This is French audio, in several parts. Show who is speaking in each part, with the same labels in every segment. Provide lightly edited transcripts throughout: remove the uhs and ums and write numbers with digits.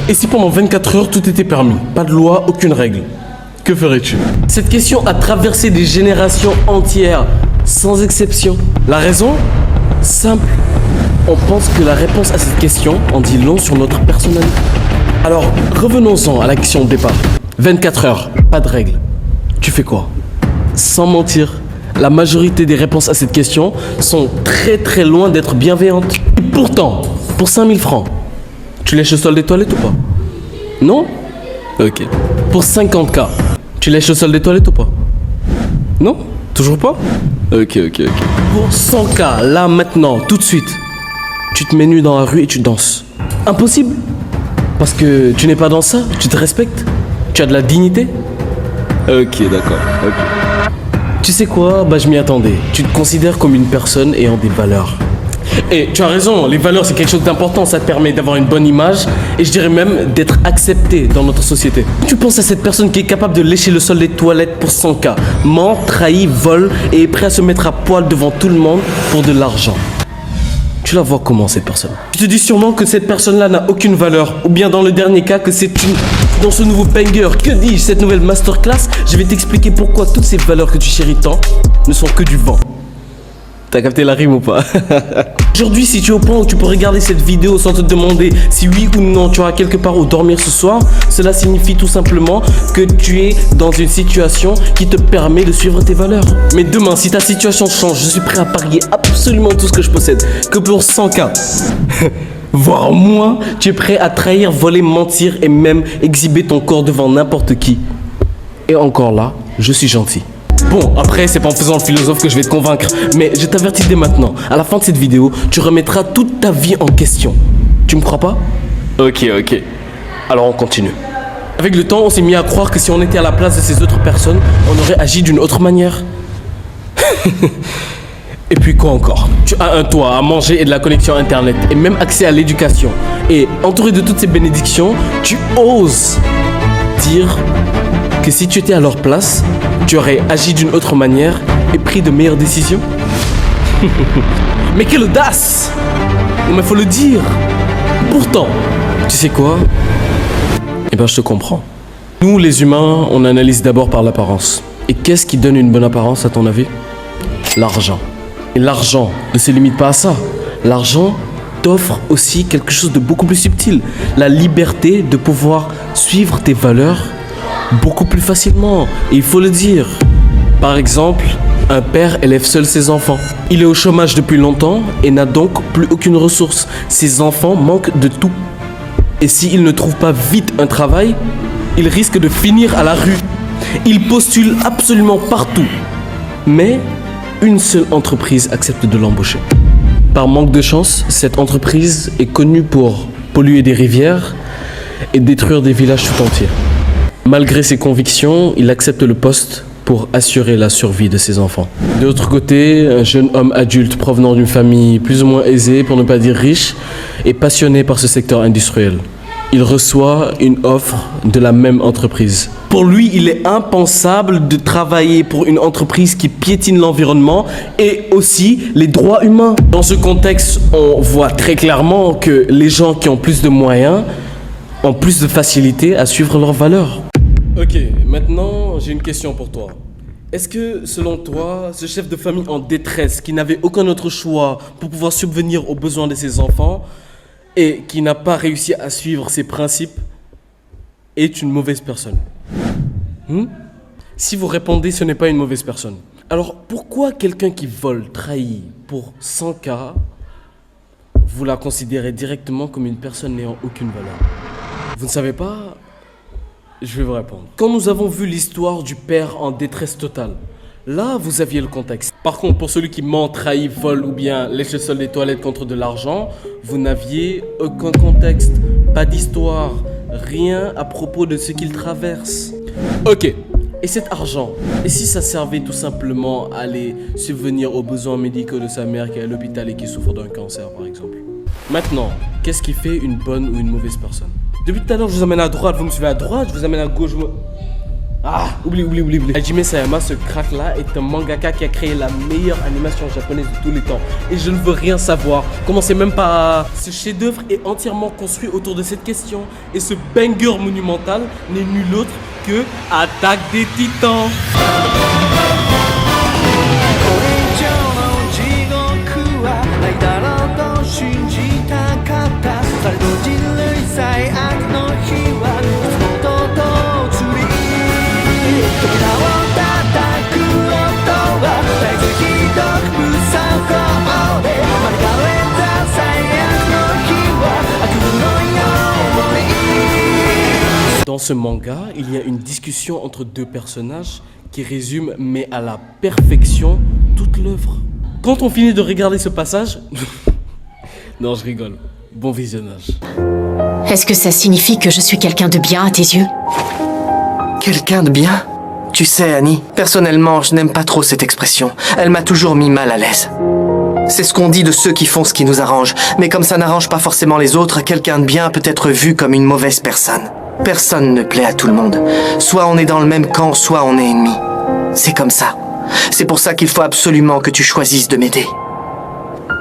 Speaker 1: Et si pendant 24 heures tout était permis, pas de loi, aucune règle, que ferais-tu? Cette question a traversé des générations entières, sans exception. La raison? Simple. On pense que la réponse à cette question en dit long sur notre personnalité. Alors, revenons-en à la question de départ. 24 heures, pas de règle. Tu fais quoi? Sans mentir, la majorité des réponses à cette question sont très loin d'être bienveillantes. Et pourtant, pour 5000 francs, tu lèches le sol des toilettes ou pas? Non? Ok. Pour 50K, tu lèches le sol des toilettes ou pas? Non? Toujours pas? Ok. Pour 100K, là, maintenant, tout de suite, tu te mets nu dans la rue et tu danses. Impossible? Parce que tu n'es pas dans ça, tu te respectes, tu as de la dignité. Ok, d'accord, ok. Tu sais quoi? Bah je m'y attendais. Tu te considères comme une personne ayant des valeurs. Et tu as raison, les valeurs c'est quelque chose d'important, ça te permet d'avoir une bonne image et je dirais même d'être accepté dans notre société. Tu penses à cette personne qui est capable de lécher le sol des toilettes pour 100K, ment, trahit, vole et est prêt à se mettre à poil devant tout le monde pour de l'argent. Tu la vois comment cette personne? Tu te dis sûrement que cette personne-là n'a aucune valeur, ou bien dans le dernier cas que c'est une... Dans ce nouveau banger, que dis-je, cette nouvelle masterclass, je vais t'expliquer pourquoi toutes ces valeurs que tu chéris tant ne sont que du vent. T'as capté la rime ou pas? Aujourd'hui, si tu es au point où tu peux regarder cette vidéo sans te demander si oui ou non tu auras quelque part où dormir ce soir, cela signifie tout simplement que tu es dans une situation qui te permet de suivre tes valeurs. Mais demain, si ta situation change, je suis prêt à parier absolument tout ce que je possède, que pour 100K, voire moins, tu es prêt à trahir, voler, mentir et même exhiber ton corps devant n'importe qui. Et encore là, je suis gentil. Bon, après, c'est pas en faisant le philosophe que je vais te convaincre, mais je t'avertis dès maintenant, à la fin de cette vidéo, tu remettras toute ta vie en question. Tu me crois pas? Ok. Alors on continue. Avec le temps, on s'est mis à croire que si on était à la place de ces autres personnes, on aurait agi d'une autre manière. Et puis quoi encore? Tu as un toit, à manger et de la connexion internet, et même accès à l'éducation. Et entouré de toutes ces bénédictions, tu oses dire que si tu étais à leur place, tu aurais agi d'une autre manière et pris de meilleures décisions? Mais quelle audace! Non mais faut le dire. Pourtant, tu sais quoi? Eh ben je te comprends. Nous les humains, on analyse d'abord par l'apparence. Et qu'est-ce qui donne une bonne apparence à ton avis? L'argent. Et l'argent ne se limite pas à ça. L'argent t'offre aussi quelque chose de beaucoup plus subtil. La liberté de pouvoir suivre tes valeurs beaucoup plus facilement, et il faut le dire. Par exemple, un père élève seul ses enfants. Il est au chômage depuis longtemps et n'a donc plus aucune ressource. Ses enfants manquent de tout. Et s'il ne trouve pas vite un travail, il risque de finir à la rue. Il postule absolument partout. Mais une seule entreprise accepte de l'embaucher. Par manque de chance, cette entreprise est connue pour polluer des rivières et détruire des villages tout entiers. Malgré ses convictions, il accepte le poste pour assurer la survie de ses enfants. De l'autre côté, un jeune homme adulte provenant d'une famille plus ou moins aisée, pour ne pas dire riche, est passionné par ce secteur industriel. Il reçoit une offre de la même entreprise. Pour lui, il est impensable de travailler pour une entreprise qui piétine l'environnement et aussi les droits humains. Dans ce contexte, on voit très clairement que les gens qui ont plus de moyens ont plus de facilité à suivre leurs valeurs. Ok, maintenant j'ai une question pour toi. Est-ce que, selon toi, ce chef de famille en détresse, qui n'avait aucun autre choix pour pouvoir subvenir aux besoins de ses enfants et qui n'a pas réussi à suivre ses principes, est une mauvaise personne? Si vous répondez ce n'est pas une mauvaise personne, alors pourquoi quelqu'un qui vole, trahit pour 100K, vous la considérez directement comme une personne n'ayant aucune valeur? Vous ne savez pas? Je vais vous répondre. Quand nous avons vu l'histoire du père en détresse totale, là, vous aviez le contexte. Par contre, pour celui qui ment, trahit, vole ou bien lèche le sol des toilettes contre de l'argent, vous n'aviez aucun contexte, pas d'histoire, rien à propos de ce qu'il traverse. Ok, et cet argent, et si ça servait tout simplement à aller subvenir aux besoins médicaux de sa mère qui est à l'hôpital et qui souffre d'un cancer, par exemple? Maintenant, qu'est-ce qui fait une bonne ou une mauvaise personne? Depuis tout à l'heure, je vous amène à droite, vous me suivez à droite, je vous amène à gauche, Ah, oublie. Hajime Sayama, ce crack là, est un mangaka qui a créé la meilleure animation japonaise de tous les temps. Et je ne veux rien savoir. Commencez même pas. Ce chef-d'œuvre est entièrement construit autour de cette question. Et ce banger monumental n'est nul autre que Attaque des Titans. Dans ce manga, il y a une discussion entre deux personnages qui résume, mais à la perfection, toute l'œuvre. Quand on finit de regarder ce passage... Non, je rigole. Bon visionnage.
Speaker 2: Est-ce que ça signifie que je suis quelqu'un de bien à tes yeux?
Speaker 3: Quelqu'un de bien? Tu sais, Annie, personnellement, je n'aime pas trop cette expression. Elle m'a toujours mis mal à l'aise. C'est ce qu'on dit de ceux qui font ce qui nous arrange. Mais comme ça n'arrange pas forcément les autres, quelqu'un de bien peut être vu comme une mauvaise personne. Personne ne plaît à tout le monde. Soit on est dans le même camp, soit on est ennemis. C'est comme ça. C'est pour ça qu'il faut absolument que tu choisisses de m'aider.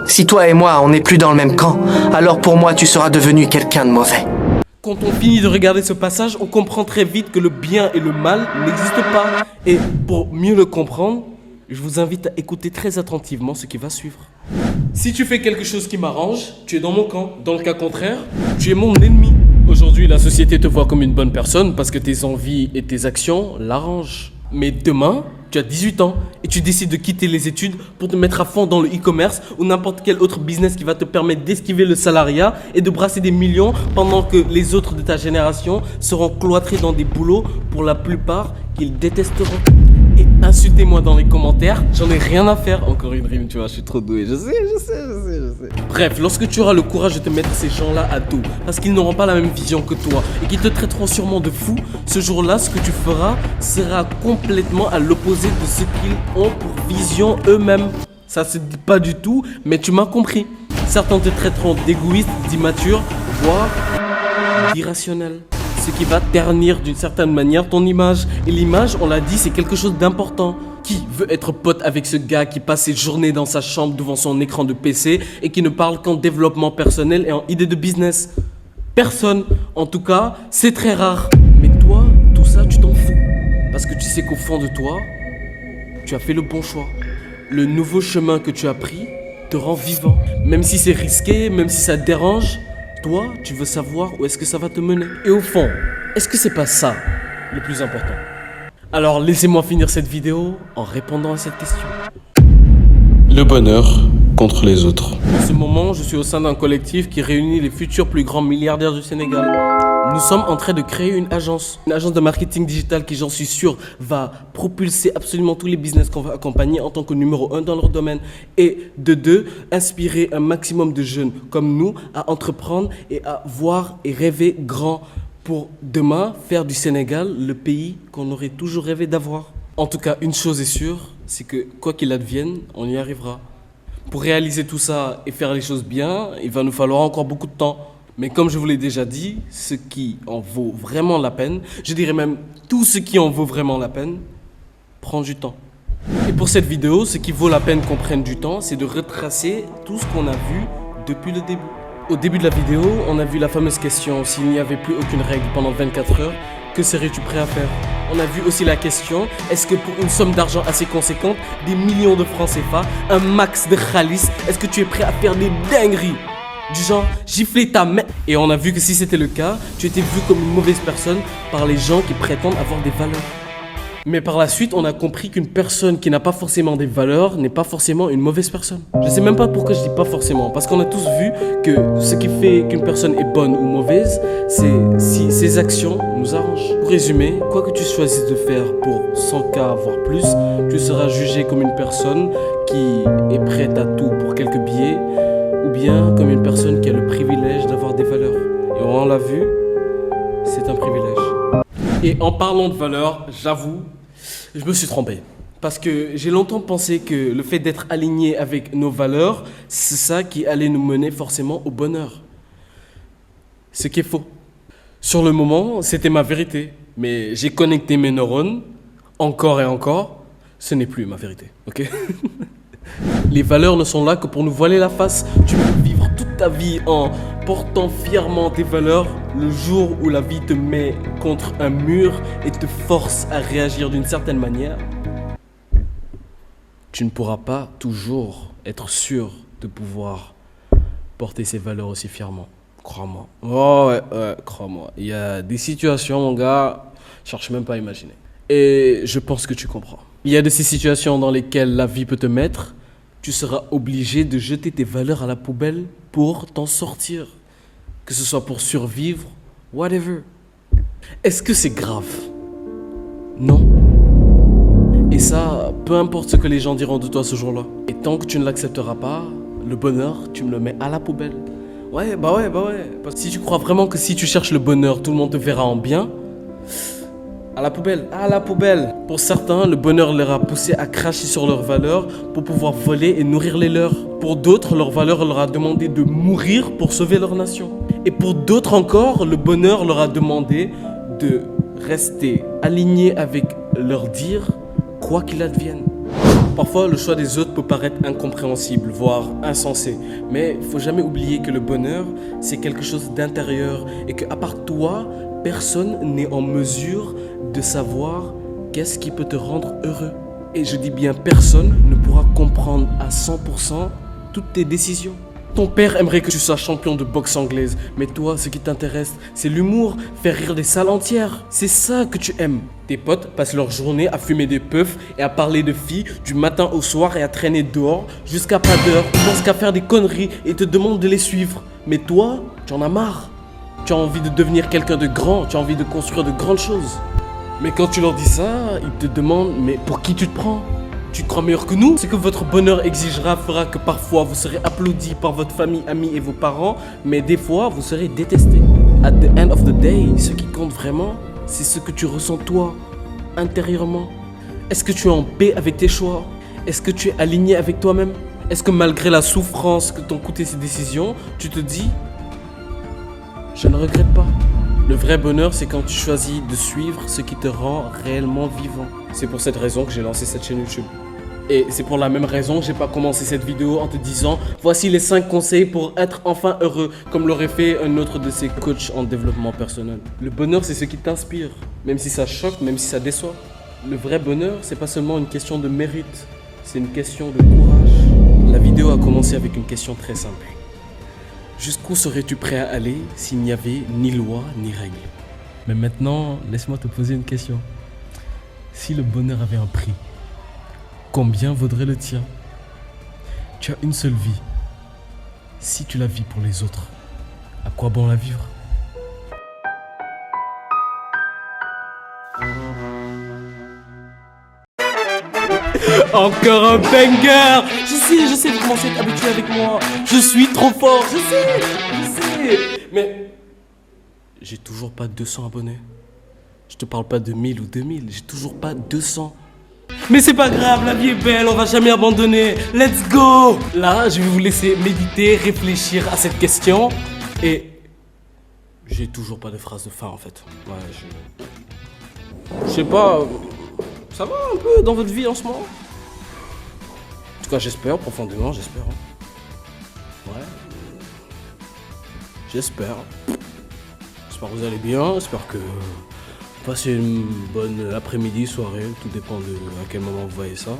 Speaker 3: Si toi et moi, on n'est plus dans le même camp, alors pour moi, tu seras devenu quelqu'un de mauvais.
Speaker 1: Quand on finit de regarder ce passage, on comprend très vite que le bien et le mal n'existent pas. Et pour mieux le comprendre, je vous invite à écouter très attentivement ce qui va suivre. Si tu fais quelque chose qui m'arrange, tu es dans mon camp. Dans le cas contraire, tu es mon ennemi. Aujourd'hui, la société te voit comme une bonne personne parce que tes envies et tes actions l'arrangent. Mais demain, tu as 18 ans et tu décides de quitter les études pour te mettre à fond dans le e-commerce ou n'importe quel autre business qui va te permettre d'esquiver le salariat et de brasser des millions pendant que les autres de ta génération seront cloîtrés dans des boulots pour la plupart qu'ils détesteront. Et insultez-moi dans les commentaires, j'en ai rien à faire. Encore une rime, tu vois, je suis trop doué, je sais. Bref, lorsque tu auras le courage de te mettre ces gens-là à dos, parce qu'ils n'auront pas la même vision que toi et qu'ils te traiteront sûrement de fou, ce jour-là, ce que tu feras sera complètement à l'opposé de ce qu'ils ont pour vision eux-mêmes. Ça se dit pas du tout, mais tu m'as compris. Certains te traiteront d'égoïste, d'immature, voire d'irrationnel. Ce qui va ternir d'une certaine manière ton image. Et l'image, on l'a dit, c'est quelque chose d'important. Qui veut être pote avec ce gars qui passe ses journées dans sa chambre devant son écran de PC et qui ne parle qu'en développement personnel et en idée de business? Personne. En tout cas, c'est très rare. Mais toi, tout ça, tu t'en fous. Parce que tu sais qu'au fond de toi, tu as fait le bon choix. Le nouveau chemin que tu as pris te rend vivant. Même si c'est risqué, même si ça te dérange, toi, tu veux savoir où est-ce que ça va te mener. Et au fond, est-ce que c'est pas ça le plus important? Alors laissez-moi finir cette vidéo en répondant à cette question.
Speaker 4: Le bonheur contre les autres.
Speaker 1: En ce moment, je suis au sein d'un collectif qui réunit les futurs plus grands milliardaires du Sénégal. Nous sommes en train de créer une agence de marketing digital qui, j'en suis sûr, va propulser absolument tous les business qu'on va accompagner en tant que numéro 1 dans leur domaine. Et de deux, inspirer un maximum de jeunes comme nous à entreprendre et à voir et rêver grand pour demain faire du Sénégal le pays qu'on aurait toujours rêvé d'avoir. En tout cas, une chose est sûre, c'est que quoi qu'il advienne, on y arrivera. Pour réaliser tout ça et faire les choses bien, il va nous falloir encore beaucoup de temps. Mais comme je vous l'ai déjà dit, ce qui en vaut vraiment la peine, je dirais même tout ce qui en vaut vraiment la peine, prend du temps. Et pour cette vidéo, ce qui vaut la peine qu'on prenne du temps, c'est de retracer tout ce qu'on a vu depuis le début. Au début de la vidéo, on a vu la fameuse question, s'il n'y avait plus aucune règle pendant 24 heures, que serais-tu prêt à faire? On a vu aussi la question, est-ce que pour une somme d'argent assez conséquente, des millions de francs CFA, un max de khalis, est-ce que tu es prêt à faire des dingueries? Du genre, gifler ta mère. Et on a vu que si c'était le cas, tu étais vu comme une mauvaise personne par les gens qui prétendent avoir des valeurs. Mais par la suite, on a compris qu'une personne qui n'a pas forcément des valeurs n'est pas forcément une mauvaise personne. Je sais même pas pourquoi je dis pas forcément, parce qu'on a tous vu que ce qui fait qu'une personne est bonne ou mauvaise, c'est si ses actions nous arrangent. Pour résumer, quoi que tu choisisses de faire pour 100K voire plus, tu seras jugé comme une personne qui est prête à tout pour quelques billets, ou bien comme une personne qui a le privilège d'avoir des valeurs. Et on l'a vu, c'est un privilège. Et en parlant de valeurs, j'avoue, je me suis trompé. Parce que j'ai longtemps pensé que le fait d'être aligné avec nos valeurs, c'est ça qui allait nous mener forcément au bonheur. Ce qui est faux. Sur le moment, c'était ma vérité. Mais j'ai connecté mes neurones, encore et encore, ce n'est plus ma vérité, ok? Les valeurs ne sont là que pour nous voiler la face. Tu peux vivre toute ta vie en portant fièrement tes valeurs. Le jour où la vie te met contre un mur et te force à réagir d'une certaine manière, tu ne pourras pas toujours être sûr de pouvoir porter ces valeurs aussi fièrement. Crois-moi. Oh ouais, crois-moi. Il y a des situations, mon gars, je cherche même pas à imaginer. Et je pense que tu comprends. Il y a de ces situations dans lesquelles la vie peut te mettre. Tu seras obligé de jeter tes valeurs à la poubelle pour t'en sortir. Que ce soit pour survivre, whatever. Est-ce que c'est grave? Non. Et ça, peu importe ce que les gens diront de toi ce jour-là. Et tant que tu ne l'accepteras pas, le bonheur, tu me le mets à la poubelle. Ouais. Parce que si tu crois vraiment que si tu cherches le bonheur, tout le monde te verra en bien, à la poubelle. Pour certains, le bonheur leur a poussé à cracher sur leurs valeurs pour pouvoir voler et nourrir les leurs. Pour d'autres, leur valeur leur a demandé de mourir pour sauver leur nation. Et pour d'autres encore, le bonheur leur a demandé de rester alignés avec leur dire, quoi qu'il advienne. Parfois, le choix des autres peut paraître incompréhensible, voire insensé. Mais il ne faut jamais oublier que le bonheur, c'est quelque chose d'intérieur et qu'à part toi, personne n'est en mesure de savoir qu'est-ce qui peut te rendre heureux. Et je dis bien personne ne pourra comprendre à 100% toutes tes décisions. Ton père aimerait que tu sois champion de boxe anglaise, mais toi, ce qui t'intéresse, c'est l'humour, faire rire des salles entières. C'est ça que tu aimes. Tes potes passent leur journée à fumer des puffs et à parler de filles du matin au soir et à traîner dehors jusqu'à pas d'heure. Ils pensent qu'à faire des conneries et te demandent de les suivre. Mais toi, tu en as marre. Tu as envie de devenir quelqu'un de grand, tu as envie de construire de grandes choses. Mais quand tu leur dis ça, ils te demandent, mais pour qui tu te prends? Tu te crois meilleur que nous? Ce que votre bonheur exigera fera que parfois vous serez applaudi par votre famille, amis et vos parents, mais des fois vous serez détesté. At the end of the day, ce qui compte vraiment, c'est ce que tu ressens toi, intérieurement. Est-ce que tu es en paix avec tes choix? Est-ce que tu es aligné avec toi-même? Est-ce que malgré la souffrance que t'ont coûté ces décisions, tu te dis « Je ne regrette pas ». Le vrai bonheur, c'est quand tu choisis de suivre ce qui te rend réellement vivant. C'est pour cette raison que j'ai lancé cette chaîne YouTube. Et c'est pour la même raison que j'ai pas commencé cette vidéo en te disant « Voici les 5 conseils pour être enfin heureux », comme l'aurait fait un autre de ces coachs en développement personnel. Le bonheur, c'est ce qui t'inspire, même si ça choque, même si ça déçoit. Le vrai bonheur, c'est pas seulement une question de mérite, c'est une question de courage. La vidéo a commencé avec une question très simple. Jusqu'où serais-tu prêt à aller s'il n'y avait ni loi ni règle? Mais maintenant, laisse-moi te poser une question. Si le bonheur avait un prix, combien vaudrait le tien? Tu as une seule vie. Si tu la vis pour les autres, à quoi bon la vivre? Encore un banger! Je sais, vous commencez à être habitué avec moi. Je suis trop fort, je sais. Mais j'ai toujours pas 200 abonnés. Je te parle pas de 1000 ou 2000, j'ai toujours pas 200. Mais c'est pas grave, la vie est belle, on va jamais abandonner. Let's go! Là, je vais vous laisser méditer, réfléchir à cette question. Et j'ai toujours pas de phrase de fin en fait. Ouais, je sais pas, ça va un peu dans votre vie en ce moment? En tout cas, j'espère profondément, j'espère. Ouais. J'espère. J'espère que vous allez bien, j'espère que vous passez une bonne après-midi, soirée, tout dépend de à quel moment vous voyez ça.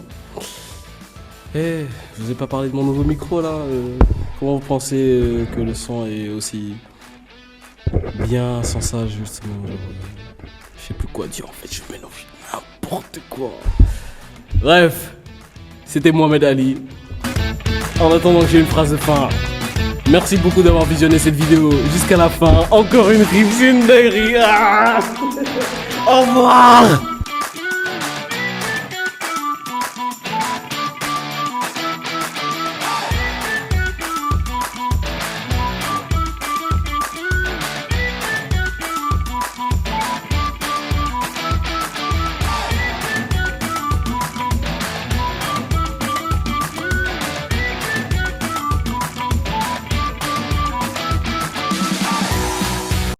Speaker 1: Eh, je vous ai pas parlé de mon nouveau micro là. Comment vous pensez que le son est aussi bien sans ça, justement? Je sais plus quoi dire en fait, je mélange n'importe quoi. Bref, c'était Mohamed Ali. En attendant que j'ai une phrase de fin, merci beaucoup d'avoir visionné cette vidéo jusqu'à la fin. Encore une rime, c'est une dinguerie. Au revoir.